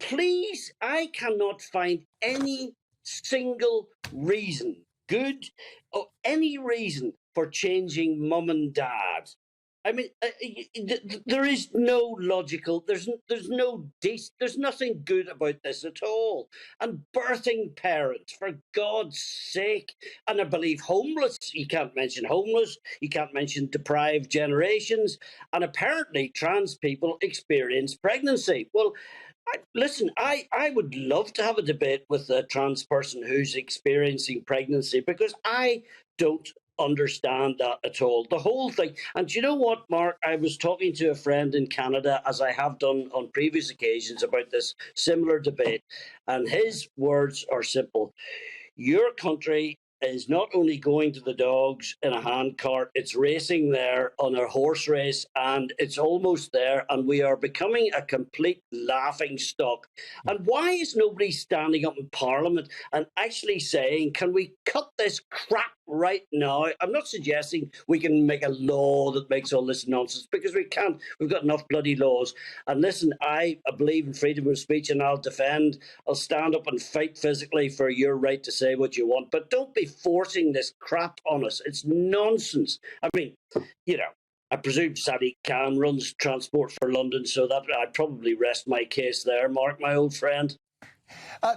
please, I cannot find any single reason, good or any reason, for changing mum and dad. I mean, there is no logical. There's nothing good about this at all. And birthing parents, for God's sake, and I believe homeless. You can't mention homeless. You can't mention deprived generations. And apparently, trans people experience pregnancy. Well, listen, I would love to have a debate with a trans person who's experiencing pregnancy, because I don't understand that at all. The whole thing. And do you know what, Mark? I was talking to a friend in Canada, as I have done on previous occasions, about this similar debate. And his words are simple. Your country is not only going to the dogs in a handcart, it's racing there on a horse race, and it's almost there, and we are becoming a complete laughing stock. And why is nobody standing up in Parliament and actually saying, can we cut this crap right now? I'm not suggesting we can make a law that makes all this nonsense, because we can't. We've got enough bloody laws. And listen, I believe in freedom of speech, and I'll stand up and fight physically for your right to say what you want. But don't be forcing this crap on us. It's nonsense. I mean, I presume Sadiq Khan runs transport for London, so that I'd probably rest my case there, Mark, my old friend.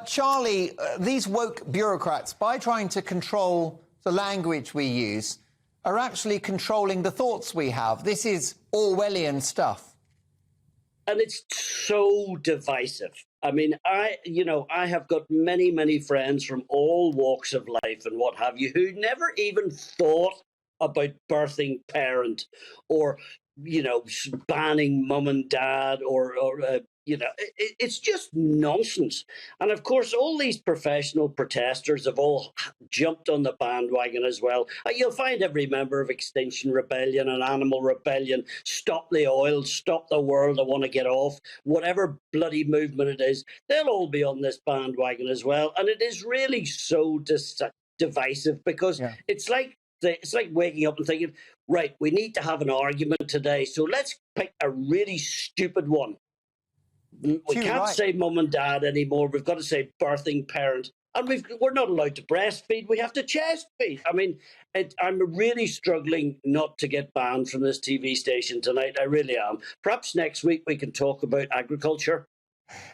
Charlie, these woke bureaucrats, by trying to control the language we use, are actually controlling the thoughts we have. This is Orwellian stuff. And it's so divisive. I mean, I have got many, many friends from all walks of life and what have you, who never even thought about birthing parent, or, banning mum and dad, or it's just nonsense. And of course, all these professional protesters have all jumped on the bandwagon as well. You'll find every member of Extinction Rebellion and Animal Rebellion, Stop the Oil, Stop the World, I want to get off, whatever bloody movement it is, they'll all be on this bandwagon as well. And it is really so divisive, because it's like waking up and thinking, right, we need to have an argument today, so let's pick a really stupid one. We can't say mum and dad anymore. We've got to say birthing parent. And we're not allowed to breastfeed. We have to chest feed. I mean, I'm really struggling not to get banned from this TV station tonight. I really am. Perhaps next week we can talk about agriculture.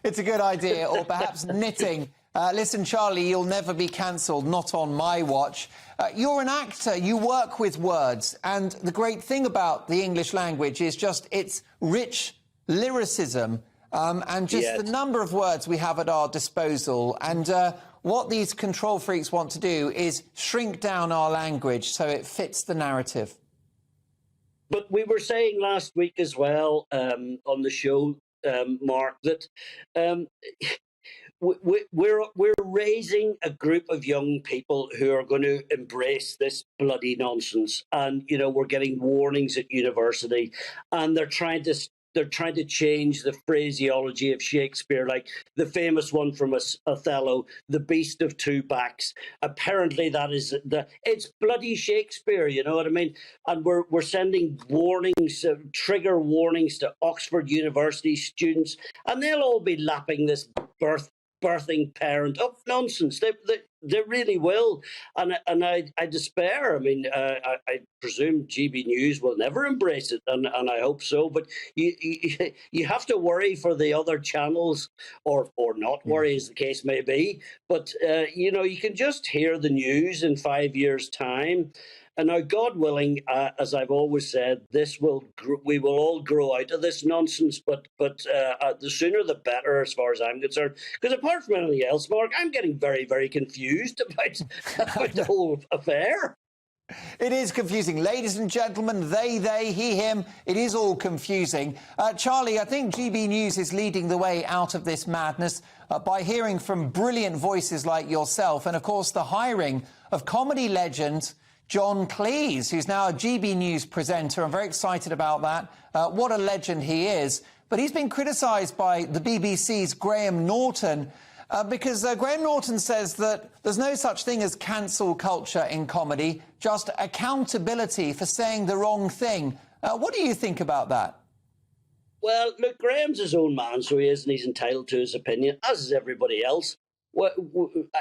It's a good idea. Or perhaps knitting. Listen, Charlie, you'll never be cancelled, not on my watch. You're an actor, you work with words, and the great thing about the English language is just its rich lyricism, and just the number of words we have at our disposal. And what these control freaks want to do is shrink down our language so it fits the narrative. But we were saying last week as well on the show, Mark, that we're raising a group of young people who are going to embrace this bloody nonsense. And, we're getting warnings at university, and they're trying to change the phraseology of Shakespeare, like the famous one from Othello, the beast of two backs. Apparently that is it's bloody Shakespeare, you know what I mean? And we're sending warnings, trigger warnings to Oxford University students, and they'll all be lapping this birthing parent up nonsense. They really will, and I despair. I mean, I presume GBNews will never embrace it, and I hope so. But you have to worry for the other channels, or not worry, as the case may be. But you can just hear the news in 5 years' time. And now, God willing, as I've always said, we will all grow out of this nonsense. But the sooner the better, as far as I'm concerned. Because apart from anything else, Mark, I'm getting very, very confused about the whole affair. It is confusing. Ladies and gentlemen, they, he, him, it is all confusing. Charlie, I think GB News is leading the way out of this madness by hearing from brilliant voices like yourself, and, of course, the hiring of comedy legend John Cleese, who's now a GB News presenter. I'm very excited about that. What a legend he is. But he's been criticised by the BBC's Graham Norton because Graham Norton says that there's no such thing as cancel culture in comedy, just accountability for saying the wrong thing. What do you think about that? Well, look, Graham's his own man, so he is, and he's entitled to his opinion, as is everybody else.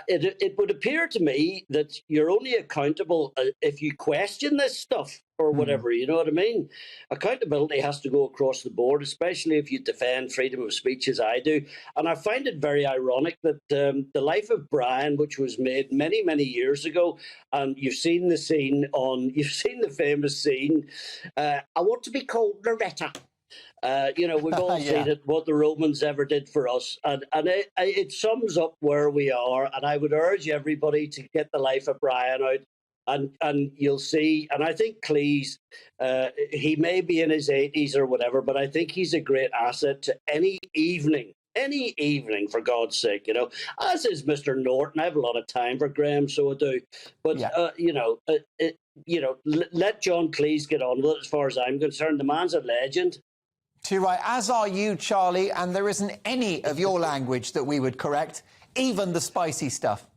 It would appear to me that you're only accountable if you question this stuff or whatever, you know what I mean? Accountability has to go across the board, especially if you defend freedom of speech as I do. And I find it very ironic that The Life of Brian, which was made many, many years ago, and you've seen the famous scene, I want to be called Loretta. We've all seen it, what the Romans ever did for us. And it sums up where we are. And I would urge everybody to get The Life of Brian out. And you'll see, and I think Cleese, he may be in his 80s or whatever, but I think he's a great asset to any evening, for God's sake, as is Mr. Norton. I have a lot of time for Graham, so I do. But, let John Cleese get on with it as far as I'm concerned. The man's a legend. Too right, as are you, Charlie, and there isn't any of your language that we would correct, even the spicy stuff.